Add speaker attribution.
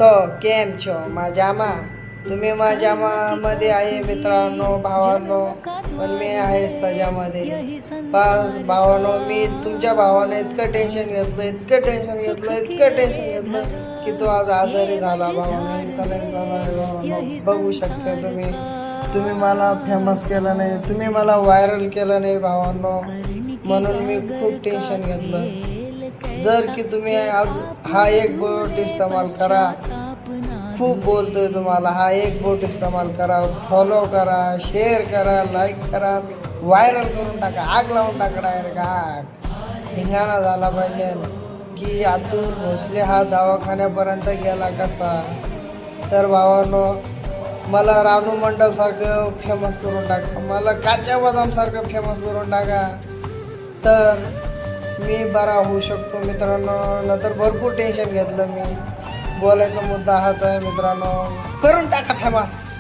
Speaker 1: तो केम छो मजामा तुम्ही माझ्यामध्ये आहे मित्रांनो भावांनो पण मी आहे सजामध्ये भावांनो मी तुमच्या भावाने इतकं टेन्शन घेतलं की तो आज आजारी झाला भावाने सलाईन झाला बघू शकता तुम्ही मला फेमस केलं नाही तुम्ही मला व्हायरल केलं नाही भावांनो म्हणून मी खूप टेन्शन घेतलं जर की तुम्ही आज हा एक बोट इस्तेमाल करा खूप बोलतोय तुम्हाला हा एक बोट इस्तेमाल करा फॉलो करा शेअर करा लाईक करा व्हायरल करून टाका आग लावून टाका डायरेक्ट आग धिंगाणा झाला पाहिजे की अतुल भोसले हा दवाखान्यापर्यंत गेला कसा तर भावांनो मला रानू मंडलसारखं फेमस करून टाका मला काच्या बदामसारखं फेमस करून टाका तर मी बरा होऊ शकतो मित्रांनो नंतर भरपूर टेन्शन घेतलं मी बोलायचा मुद्दा हाच आहे मित्रांनो करून टाका फेमस